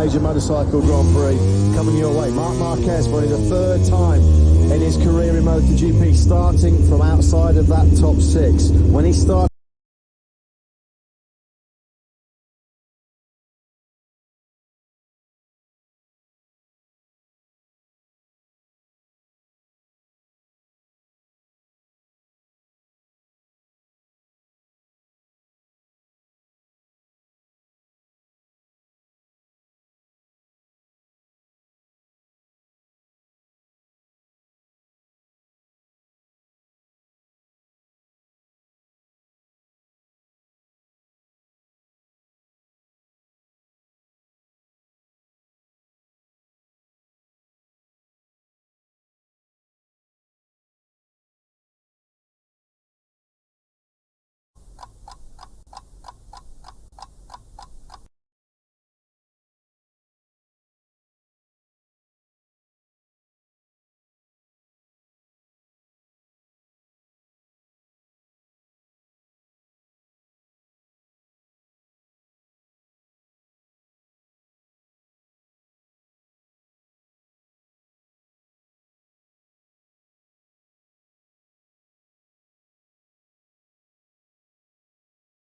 Malaysia Motorcycle Grand Prix coming your way. Marc Marquez for the third time in his career in MotoGP, starting from outside of that top six. When he started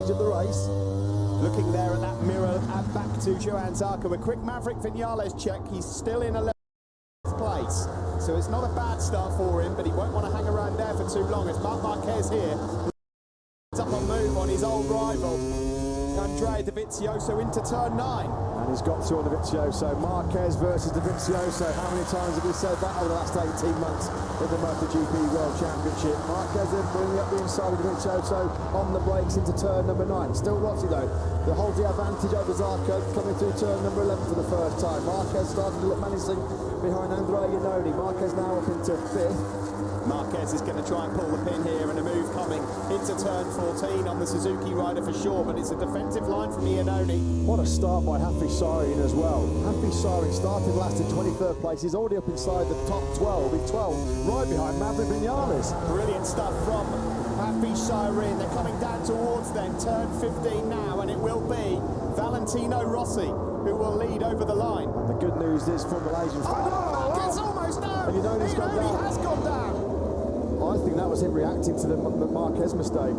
of the race, looking there at that mirror at back to Johan Zarco. A quick Maverick Vinales check. He's still in 11th place, so it's not a bad start for him, but he won't want to hang around there for too long. It's Marc Marquez here, up on move on his old rival Andrea Dovizioso into turn 9. And he's got to on Dovizioso. Marquez versus Dovizioso. How many times have we said that over the last 18 months in the MotoGP World Championship? Marquez then bringing up the inside of Dovizioso on the brakes into turn number 9. Still Rossi though, that holds the advantage over Zarco, coming through turn number 11 for the first time. Marquez starting to look menacing behind Andrea Iannone. Marquez now up into 5th. Marquez is going to try and pull the pin here, and a move coming into turn 14 on the Suzuki rider for sure, but it's a defensive line from Iannone. What a start by Hafi Sarin as well. Hafi Sarin started last in 23rd place. He's already up inside the top 12. He's 12, right behind Maverick Vinales. Brilliant stuff from Hafi Sarin. They're coming down towards then turn 15 now, and it will be Valentino Rossi who will lead over the line. And the good news is for Malaysian fans. It's almost down. And Iannone's gone down. Has gone down. I think that was him reacting to the Marquez mistake.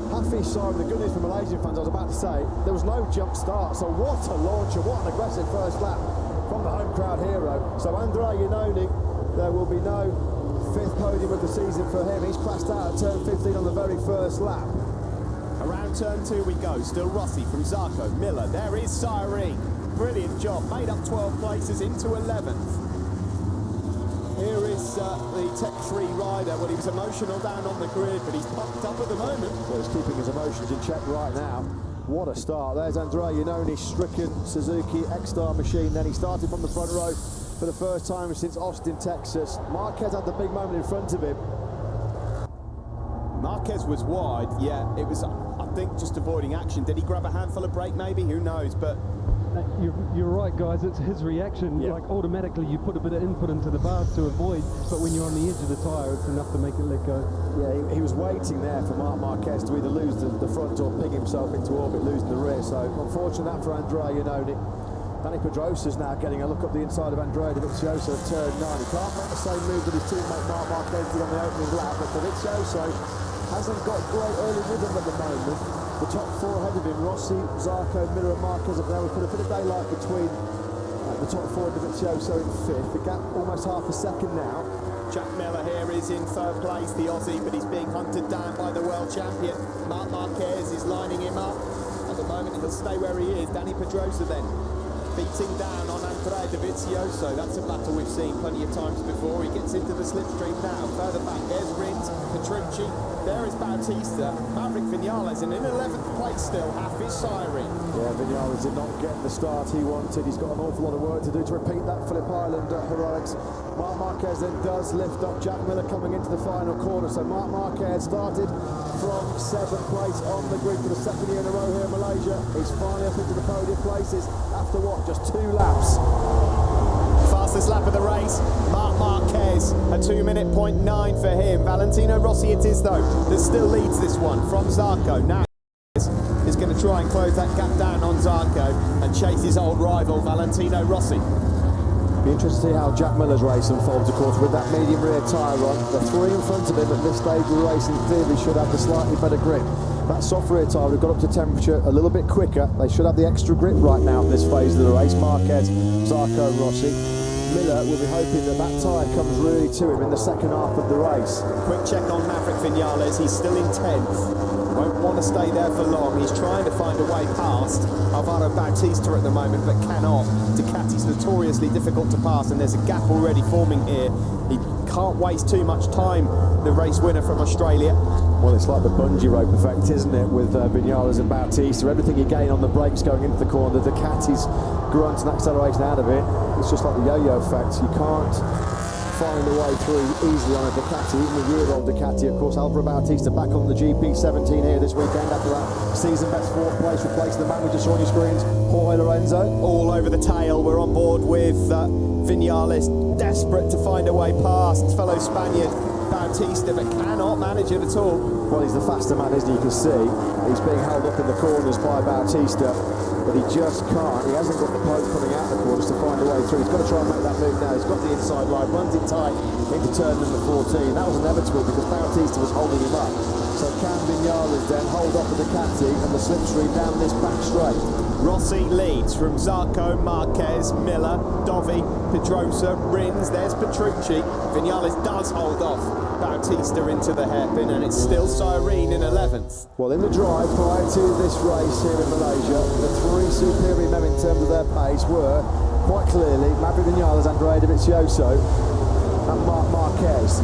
Hafi Sarin, the good news for Malaysian fans, I was about to say, there was no jump start, so what a launcher, what an aggressive first lap from the home crowd hero. So Andrea Iannone, there will be no 5th podium of the season for him. He's crashed out at turn 15 on the very first lap. Around turn 2 we go, still Rossi from Zarco, Miller, there is Sarin. Brilliant job, made up 12 places into 11th. Here is the Tech 3 rider. Well, he was emotional down on the grid, but he's pumped up at the moment. Well, he's keeping his emotions in check right now. What a start. There's Andrea Iannone, stricken Suzuki X-Star machine. Then he started from the front row for the first time since Austin, Texas. Marquez had the big moment in front of him. Marquez was wide, yeah. It was, I think, just avoiding action. Did he grab a handful of brake, maybe? Who knows, but... You're right, guys. It's his reaction. Yeah. Like, automatically you put a bit of input into the bars to avoid, but when you're on the edge of the tyre, it's enough to make it let go. Yeah, he was waiting there for Marc Marquez to either lose the front or ping himself into orbit, losing the rear. So unfortunate for Andrea Iannone. Dani Pedrosa's now getting a look up the inside of Andrea Dovizioso at turn 9. He can't make the same move that his teammate Marc Marquez did on the opening lap, but Dovizioso hasn't got great early rhythm at the moment. The top 4 ahead of him, Rossi, Zarco, Miller and Marquez up there. We put a bit of daylight between the top 4 and Dovizioso in 5th. The gap almost half a second now. Jack Miller here is in 3rd place, the Aussie, but he's being hunted down by the world champion. Marc Marquez is lining him up. At the moment, he'll stay where he is. Dani Pedrosa then beating down on Andrea Dovizioso. That's a battle we've seen plenty of times before. He gets into the slipstream now. Further back, there's Rins, Petrucci. There is Bautista, Maverick Vinales, and in 11th place still, Hafi Sarin. Yeah, Vinales did not get the start he wanted. He's got an awful lot of work to do to repeat that Phillip Island heroics. Marc Marquez then does lift up Jack Miller coming into the final corner. So Marc Marquez started from 7th place on the grid for the 2nd year in a row here in Malaysia. He's finally up into the podium places after what, just 2 laps. Fastest lap of the race, Marc Marquez, a 2:09 for him. Valentino Rossi it is though, that still leads this one from Zarco. Now is going to try and close that gap down on Zarco and chase his old rival, Valentino Rossi. Be interested to see how Jack Miller's race unfolds, of course, with that medium rear tyre on. The three in front of him at this stage of the race in theory should have the slightly better grip. That soft rear tyre would have got up to temperature a little bit quicker. They should have the extra grip right now in this phase of the race. Marquez, Zarco and Rossi. Miller will be hoping that that tyre comes really to him in the second half of the race. Quick check on Maverick Vinales, he's still in 10th. Won't want to stay there for long. He's trying to find a way past Alvaro Bautista at the moment, but cannot. Ducati's notoriously difficult to pass, and there's a gap already forming here. He can't waste too much time, the race winner from Australia. Well, it's like the bungee rope effect, isn't it, with Vinales and Bautista. Everything you gain on the brakes going into the corner, the Ducati's grunt and acceleration out of it. It's just like the yo-yo effect. You can't find a way through easily on a Ducati, even a year-old Ducati. Of course, Alvaro Bautista back on the GP17 here this weekend after that season best fourth place, replacing the man we just saw on your screens, Jorge Lorenzo. All over the tail, we're on board with Vinales, desperate to find a way past fellow Spaniard Bautista, but cannot manage it at all. Well, he's the faster man, isn't he? You can see he's being held up in the corners by Bautista, but he just can't. He hasn't got the poke coming out the corners to find a way through. He's got to try and make that move now. He's got the inside line, runs it tight into turn number 14. That was inevitable because Bautista was holding him up. So can Vinales then hold off the Ducati and the slipstream down this back straight? Rossi leads from Zarco, Marquez, Miller, Dovi, Pedrosa, Rins, there's Petrucci. Vinales does hold off Bautista into the hairpin, and it's still Cyrene in 11th. Well, in the drive prior to this race here in Malaysia, the three superior men in terms of their pace were quite clearly Maverick Vinales, Andrea Dovizioso and Marc Marquez.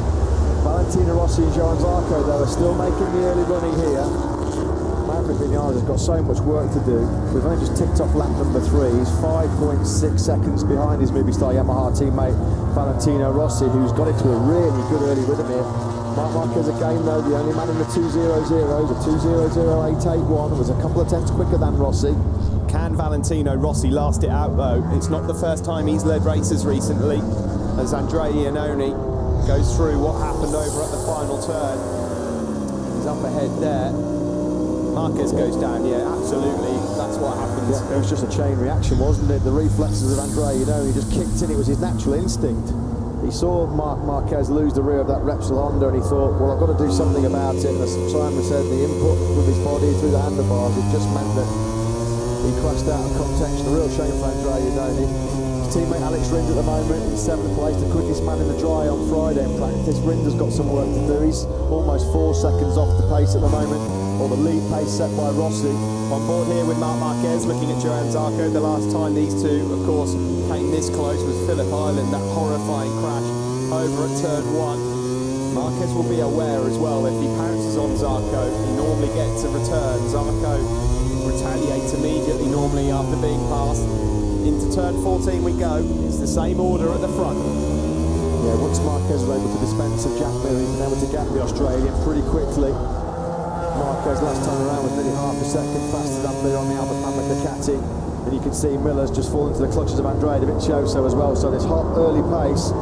Valentino Rossi and Johan Zarco, though, are still making the early running here. Maverick Vinales has got so much work to do. We've only just ticked off lap number 3. He's 5.6 seconds behind his Movistar Yamaha teammate Valentino Rossi, who's got into a really good early rhythm here. Marc Marquez again, though, the only man in the 2.00s, a 2.00.881, was a couple of tenths quicker than Rossi. Can Valentino Rossi last it out, though? It's not the first time he's led races recently, as Andrea Iannone goes through what happened over at the final turn. He's up ahead there. Marquez goes down, yeah, absolutely, that's what happens. Yeah, it was just a chain reaction, wasn't it? The reflexes of Andrea Iannone, he just kicked in, it was his natural instinct. He saw Marc Marquez lose the rear of that Repsol Honda and he thought, well, I've got to do something about it. And as Simon said, the input from his body through the handlebars, it just meant that he crashed out of contention. A real shame for Andrea Iannone. His teammate Alex Rins at the moment in 7th place, the quickest man in the dry on Friday in practice. Rins has got some work to do. He's almost 4 seconds off the pace at the moment, or the lead pace set by Rossi. On board here with Marc Marquez, looking at Johan Zarco. The last time these two, of course, came this close was Phillip Island, that horrifying crash over at turn 1. Marquez will be aware as well, if he pounces on Zarco, he normally gets a return. Zarco retaliates immediately, normally after being passed. Into turn 14 we go. It's the same order at the front. Yeah, once Marquez was able to dispense of Jack Miller, he's been able to gap the Australian pretty quickly. Marquez last time around was nearly half a second faster than Miller on the Albert Hamlet Ducati. And you can see Miller's just fallen into the clutches of Andrea Dovizioso as well. So this hot early pace,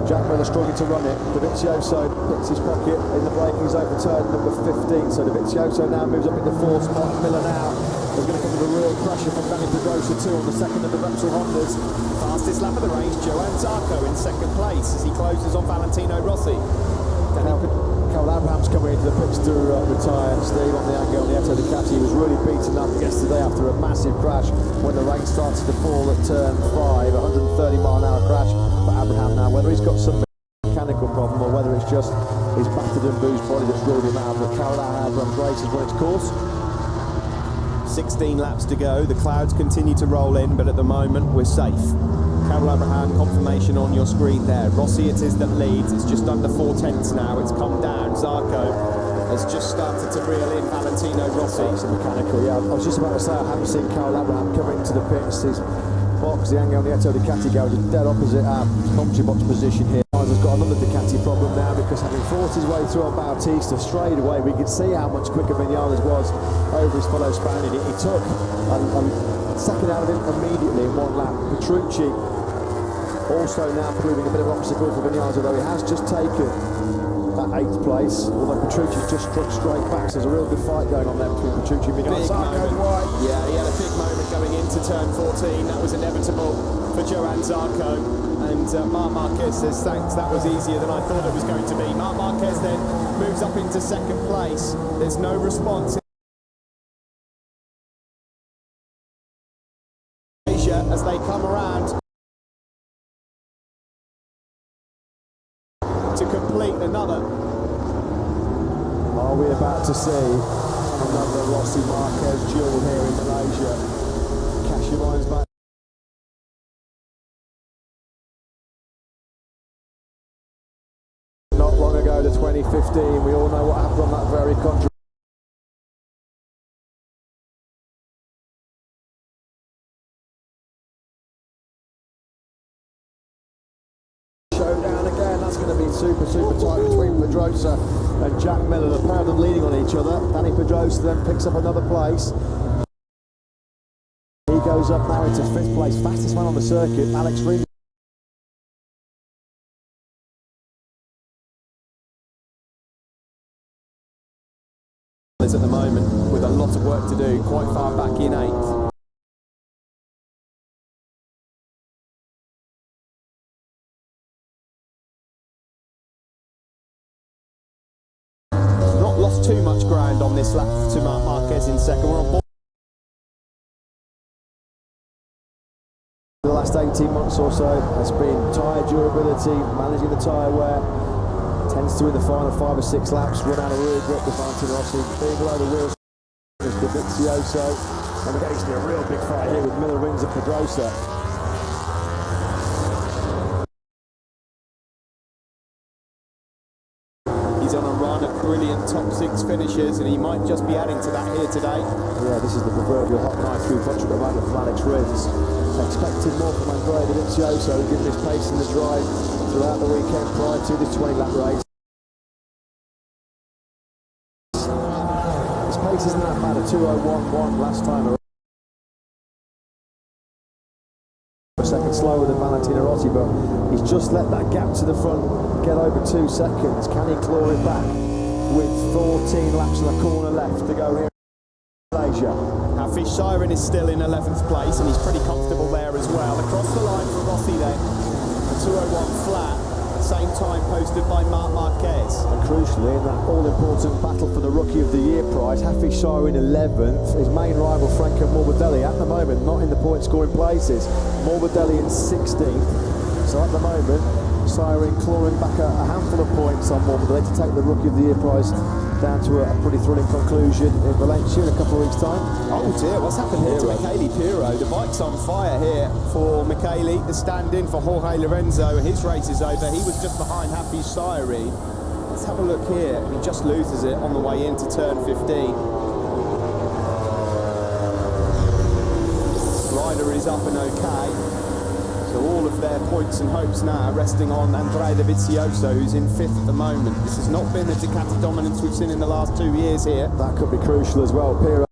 Jack Miller struggling to run it. Dovizioso picks his pocket in the braking zone for turn number 15. So Dovizioso now moves up into 4th spot. Miller now is going to come with a real pressure from Dani Pedrosa too on the second of the Repsol Hondas. Fastest lap of the race, Johan Zarco in 2nd place as he closes on Valentino Rossi. Carl Abraham's coming into the pits to retire, Steve, on the Angel Nieto Ducati. He was really beaten up yesterday after a massive crash when the rain started to fall at turn 5, 130 mile an hour crash for Abraham now. Whether he's got some mechanical problem or whether it's just his battered and bruised body that's ruled him out, but Carl Abraham's race has run its course. 16 laps to go, the clouds continue to roll in, but at the moment we're safe. Carol Abraham, confirmation on your screen there. Rossi it is that leads, it's just under 4 tenths now, it's come down. Zarco has just started to reel in Valentino Rossi. It's a mechanical, yeah. I was just about to say I haven't seen Carl Abraham come into the pits. His box, the Angel Nieto Ducati garage, is dead opposite our commentary box position here. Has got another Ducati problem now because having forced his way through on Bautista straight away, we could see how much quicker Vinales was over his fellow Spaniard. He took a second out of him immediately in 1 lap. Petrucci also now proving a bit of an obstacle for Vinales, although he has just taken that 8th place, although Petrucci's just struck straight back, so there's a real good fight going on there between Petrucci and Mignon. Yeah, he had a big moment going into turn 14. That was inevitable for Johann Zarco. And Marc Marquez says, thanks, that was easier than I thought it was going to be. Marc Marquez then moves up into 2nd place. There's no response as they come around to complete another. Are we about to see another Rossi Marquez duel here in Malaysia? Cash your minds back. Not long ago to 2015, we all know what happened on that very controversial. Showdown again, that's going to be super tight between Pedrosa and Jack Miller, the pair of them leaning on each other. Danny Pedrosa then picks up another place. He goes up now into 5th place, fastest man on the circuit, Alex Rins. At the moment, with a lot of work to do, quite far back in 8th. Not lost too much ground on this lap to Marc Marquez in 2nd. We're on board. The last 18 months or so has been tyre durability, managing the tyre wear. Tends to in the final 5 or 6 laps run out of rear grip with Valentino Rossi. Being below the wheels is Dovizioso. And we're getting to a real big fight here with Miller, Rins and Pedrosa. He's on a run of brilliant top 6 finishes, and he might just be adding to that here today. Yeah, this is the proverbial hot knife through punch at the moment from Alex Rins. Expected more from Andrea Dovizioso, given his pace in the drive throughout the weekend prior to this 20-lap race. His pace isn't that bad, a 2:01.1 last time. A second slower than Valentino Rossi, but he's just let that gap to the front get over 2 seconds. Can he claw it back with 14 laps in the corner left to go here in Malaysia? Hafiz Siren is still in 11th place, and he's pretty comfortable there as well. Across the line for Rossi then, a 2:01 flat, same time posted by Marc Marquez. And crucially, in that all-important battle for the Rookie of the Year prize, Hafiz Siren 11th, his main rival Franco Morbidelli at the moment not in the point-scoring places. Morbidelli in 16th, so at the moment, Siren clawing back a handful of points on Morbidelli to take the Rookie of the Year prize down to a pretty thrilling conclusion in Valencia in a couple of weeks' time. Oh dear, what's happened here to Michele Pirro? The bike's on fire here for Michele, the stand-in for Jorge Lorenzo. His race is over. He was just behind Hafiz Siren. Let's have a look here. He just loses it on the way into turn 15. Rider is up and okay. So all of their points and hopes now resting on Andrea Dovizioso, who's in 5th at the moment. This has not been the Ducati dominance we've seen in the last 2 years here. That could be crucial as well. Pirro's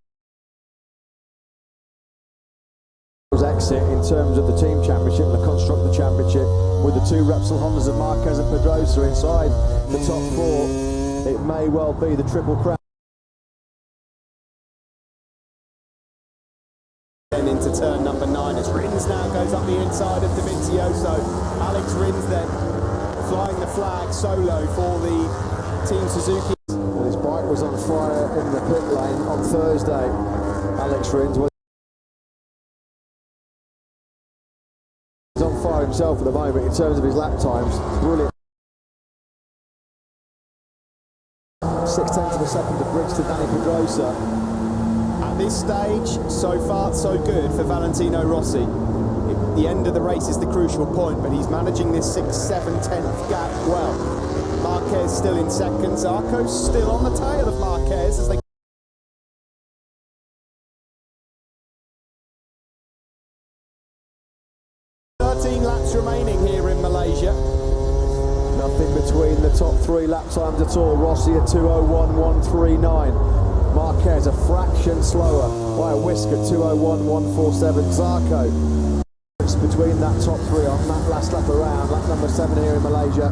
exit in terms of the team championship, the constructor championship, with the 2 Repsol Hondas of Marquez and Pedrosa inside the top 4. It may well be the triple crown. Into turn number 9 as Rins now goes up the inside of Dovizioso. Alex Rins then flying the flag solo for the Team Suzuki. Well, his bike was on fire in the pit lane on Thursday. Alex Rins was on fire himself at the moment in terms of his lap times. Brilliant. 0.6 of a second to bridge to Danny Pedrosa. At this stage, so far so good for Valentino Rossi. The end of the race is the crucial point, but he's managing this 6, 7, 10th gap well. Marquez still in 2nd. Zarco's still on the tail of Marquez as they 13 laps remaining here in Malaysia. Nothing between the top 3 lap times at all. Rossi at 2:01.139. Marquez a fraction slower by a whisker, 2:01.147. Zarco between that top 3 on that last lap around, lap number 7 here in Malaysia.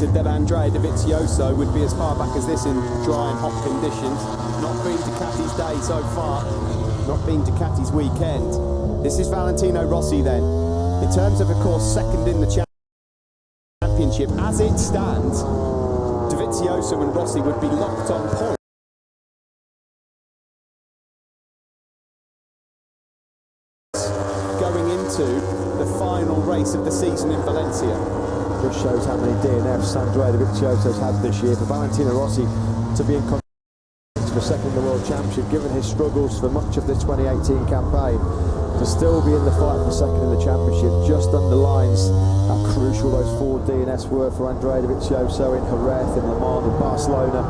expected that Andrea Dovizioso would be as far back as this in dry and hot conditions. Not been Ducati's day so far, not been Ducati's weekend. This is Valentino Rossi then. In terms of course, second in the championship, as it stands, Dovizioso and Rossi would be locked on points going into the final race of the season in Valencia. Just shows how many DNFs Andrea Dovizioso's had this year. For Valentino Rossi to be in for second in the World Championship, given his struggles for much of the 2018 campaign, to still be in the fight for second in the championship just underlines how crucial those 4 DNFs were for Andrea Dovizioso in Jerez, in Le Mans, in Barcelona,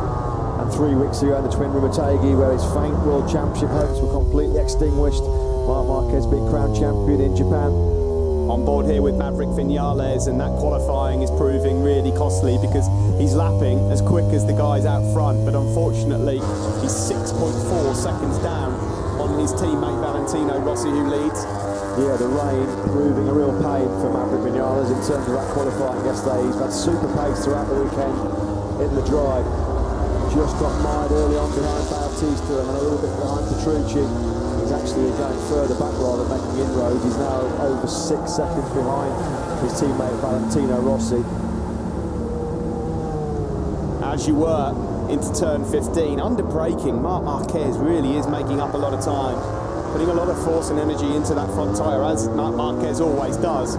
and 3 weeks ago in the Twin River Motogp, where his faint World Championship hopes were completely extinguished. Marc Marquez being crowned champion in Japan. On board here with Maverick Vinales, and that qualifying is proving really costly because he's lapping as quick as the guys out front, but unfortunately he's 6.4 seconds down on his teammate Valentino Rossi, who leads. Yeah, the rain proving a real pain for Maverick Vinales in terms of that qualifying yesterday. He's had super pace throughout the weekend in the drive. Just got mired early on behind Bautista and then a little bit behind Petrucci. He's actually going further back rather than making inroads. He's now over 6 seconds behind his teammate Valentino Rossi. As you were into turn 15, under braking, Marc Marquez really is making up a lot of time, putting a lot of force and energy into that front tyre, as Marc Marquez always does.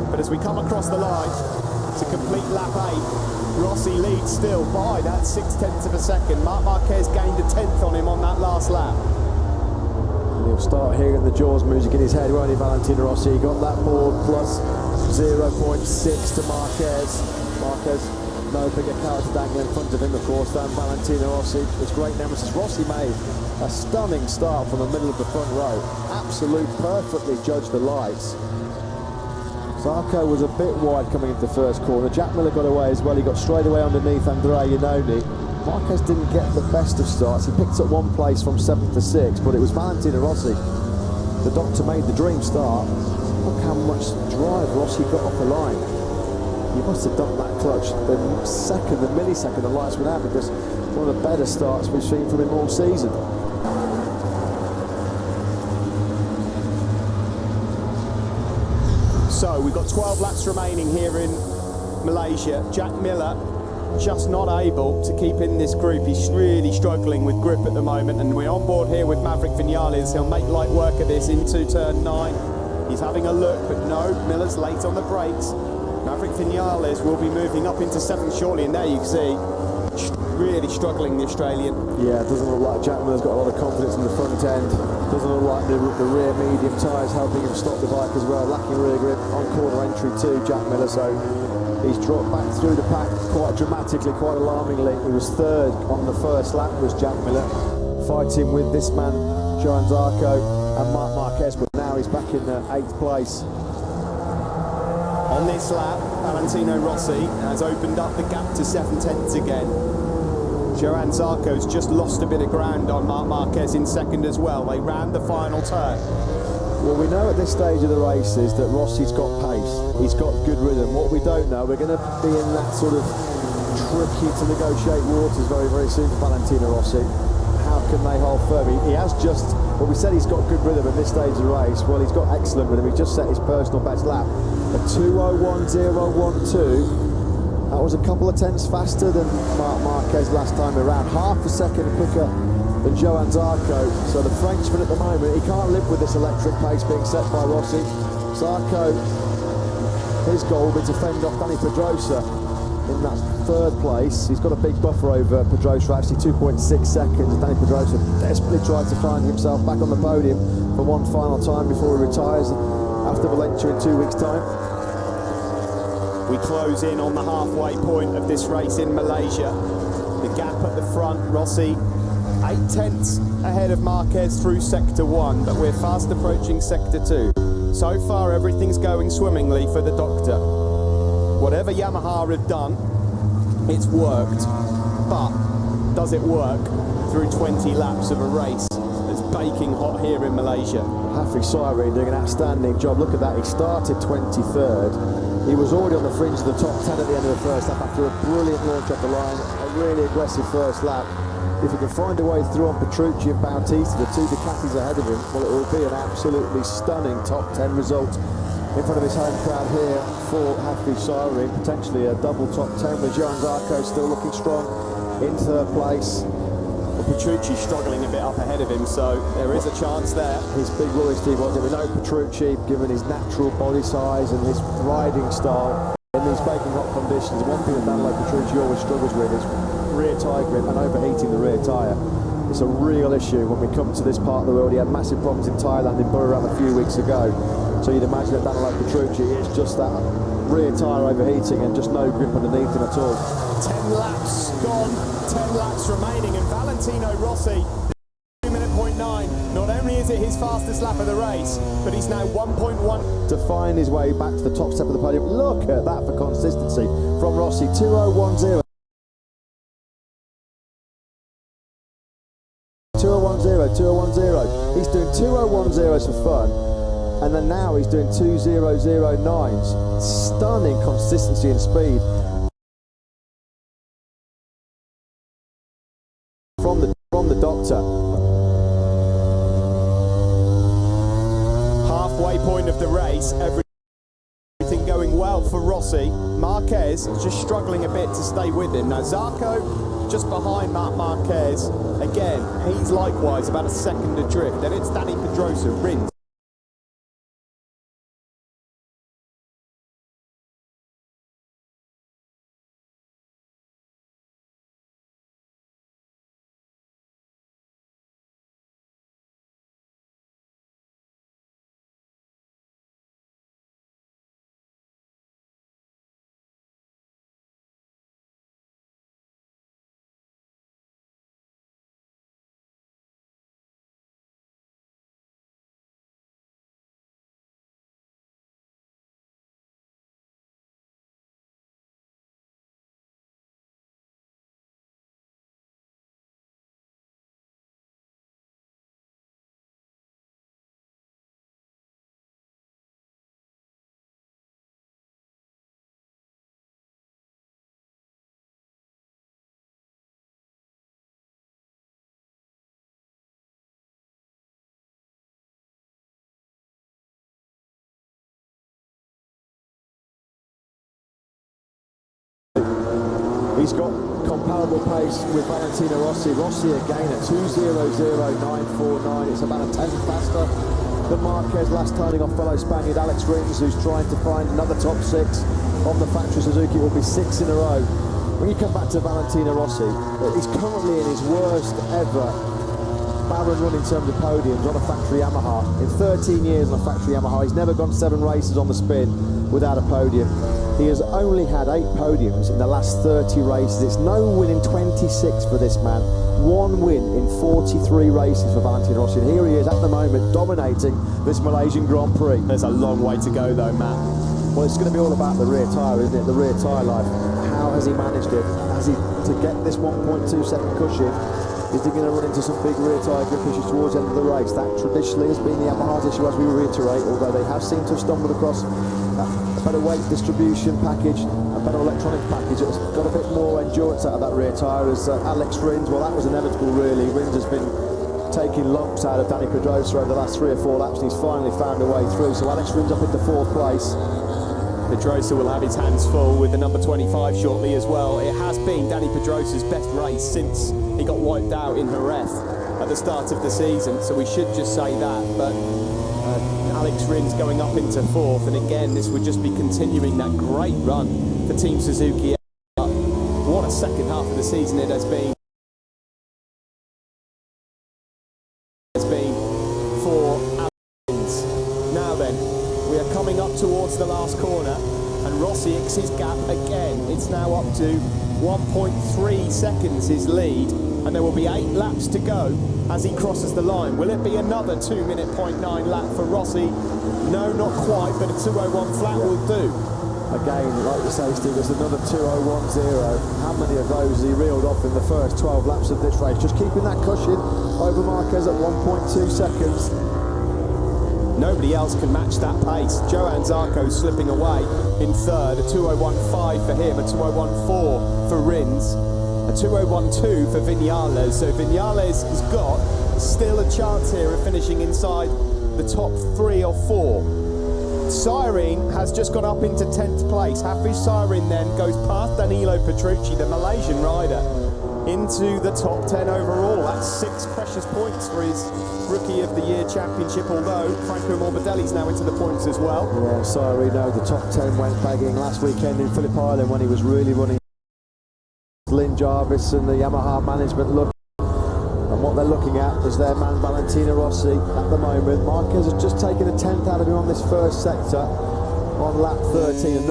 But as we come across the line to complete lap 8, Rossi leads still by that 0.6 of a second. Marc Marquez gained a 10th on him on that last lap. He'll start hearing the Jaws music in his head, won't he, Valentino Rossi? He got that board plus 0.6 to Marquez. Marquez, no bigger character dangling in front of him, of course, than Valentino Rossi. His great nemesis. Rossi made a stunning start from the middle of the front row. Absolute, perfectly judged the lights. Zarco was a bit wide coming into the first corner. Jack Miller got away as well. He got straight away underneath Andrea Iannone. Marquez didn't get the best of starts. He picked up 1 place from 7th to 6th, but it was Valentino Rossi. The doctor made the dream start. Look how much drive Rossi got off the line. He must have dumped that clutch the millisecond the lights went out, because one of the better starts we've seen from him all season. So we've got 12 laps remaining here in Malaysia. Jack Miller just not able to keep in this group. He's really struggling with grip at the moment, and we're on board here with Maverick Vinales. He'll make light work of this into turn 9. He's having a look, but no, Miller's late on the brakes. Maverick Vinales will be moving up into 7th shortly, and there you can see, really struggling, the Australian. Yeah, it doesn't look like Jack Miller's got a lot of confidence in the front end. Doesn't look like the rear medium tyres helping him stop the bike as well. Lacking rear grip on corner entry too, Jack Miller, so he's dropped back through the pack quite dramatically, quite alarmingly. He was 3rd on the first lap, was Jack Miller, fighting with this man, Johan Zarco, and Marc Marquez, but now he's back in 8th place. On this lap, Valentino Rossi has opened up the gap to 7/10 again. Johan Zarco's just lost a bit of ground on Marc Marquez in 2nd as well. They ran the final turn. Well, we know at this stage of the race is that Rossi's got pace. He's got good rhythm. What we don't know, we're going to be in that sort of tricky to negotiate waters very, very soon for Valentino Rossi. How can they hold firm? He has just, well, we said he's got good rhythm at this stage of the race. Well, he's got excellent rhythm. He's just set his personal best lap. A 2:01.012. That was a couple of tenths faster than Marc Marquez last time around. Half a second quicker than Johan Zarco. So the Frenchman at the moment, he can't live with this electric pace being set by Rossi. Zarco, his goal will be to fend off Dani Pedrosa in that 3rd place. He's got a big buffer over Pedrosa, actually 2.6 seconds. Dani Pedrosa desperately tried to find himself back on the podium for one final time before he retires after Valencia in 2 weeks' time. We close in on the halfway point of this race in Malaysia. The gap at the front, Rossi 8/10 ahead of Marquez through sector 1, but we're fast approaching sector 2. So far everything's going swimmingly for the doctor. Whatever Yamaha have done, it's worked. But does it work through 20 laps of a race as baking hot here in Malaysia. Hafi Syrie doing an outstanding job. Look at that, he started 23rd. He was already on the fringe of the top 10 at the end of the first lap after a brilliant launch off the line, a really aggressive first lap. If he can find a way through on Petrucci and Bautista, the two Ducatis ahead of him, well, it will be an absolutely stunning top 10 result in front of his home crowd here for Hafi Syrie, potentially a double top 10 with Johan Zarco still looking strong in third place. Petrucci struggling a bit up ahead of him, so there is a chance there. His big worry, Steve, was it? We know Petrucci, given his natural body size and his riding style in these baking hot conditions, one thing that Danilo Petrucci always struggles with is rear tyre grip and overheating the rear tyre. It's a real issue when we come to this part of the world. He had massive problems in Thailand, in Buriram a few weeks ago. So you'd imagine that Danilo Petrucci is just that rear tyre overheating and just no grip underneath him at all. 10 laps gone, 10 laps remaining, and Valentino Rossi, 2-minute .9. Not only is it his fastest lap of the race, but he's now 1.1 to find his way back to the top step of the podium. Look at that for consistency from Rossi. 2010. 2010, 2010. He's doing 2010s for fun, and then now he's doing 2009s. Stunning consistency and speed from the doctor. Halfway point of the race, everything going well for Rossi. Marquez just struggling a bit to stay with him. Now Zarco just behind Marquez. Again, he's likewise about a second adrift. Then it's Dani Pedrosa, Rins. He's got comparable pace with Valentino Rossi. Rossi again at 2:00.949. It's about a tenth faster than Marquez last, turning off fellow Spaniard Alex Rins, who's trying to find another top 6 on the factory Suzuki. It will be 6 in a row. When you come back to Valentino Rossi, he's currently in his worst ever barren run in terms of podiums on a factory Yamaha. In 13 years on a factory Yamaha, he's never gone 7 races on the spin without a podium. He has only had 8 podiums in the last 30 races. It's no win in 26 for this man. 1 win in 43 races for Valentino Rossi. And here he is at the moment dominating this Malaysian Grand Prix. There's a long way to go though, Matt. Well, it's going to be all about the rear tyre, isn't it? The rear tyre life. How has he managed it? Has he, to get this 1.2 second cushion, is he going to run into some big rear tyre grip issues towards the end of the race? That traditionally has been the Yamaha's issue, as we reiterate, although they have seemed to have stumbled across a better weight distribution package, a better electronic package that's got a bit more endurance out of that rear tyre. As Alex Rins, well, that was inevitable really. Rins has been taking lumps out of Dani Pedrosa over the last 3 or 4 laps, and he's finally found a way through. So Alex Rins up into 4th place. Pedrosa will have his hands full with the number 25 shortly as well. It has been Dani Pedrosa's best race since he got wiped out in Jerez at the start of the season, so we should just say that. But Alex Rins going up into 4th, and again this would just be continuing that great run for Team Suzuki. What a second half of the season it has been. For Alex Rins. Now then, we are coming up towards the last corner, and Rossi X his gap again. It's now up to 1.3 seconds his lead, and there will be 8 laps to go as he crosses the line. Will it be another 2-minute .9 lap for Rossi? No, not quite, but a 2:01 flat will do. Again, like you say, Steve, there's another 2:01.0. How many of those he reeled off in the first 12 laps of this race? Just keeping that cushion over Marquez at 1.2 seconds. Nobody else can match that pace. Johann Zarco slipping away in third, a 2:01.5 for him, a 2:01.4 for Rins, a 2:01.2 for Vinales. So Vinales has got still a chance here of finishing inside the top 3 or 4. Cyrene has just gone up into 10th place. Hafiz Cyrene then goes past Danilo Petrucci, the Malaysian rider, into the top 10 overall. That's 6 precious points for his Rookie of the Year championship, although Franco Morbidelli's now into the points as well. Yeah, sorry, no, the top 10 went begging last weekend in Phillip Island when he was really running. Lynn Jarvis and the Yamaha management look, and what they're looking at is their man Valentino Rossi at the moment. Marquez has just taken a 10th out of him on this first sector on lap 13.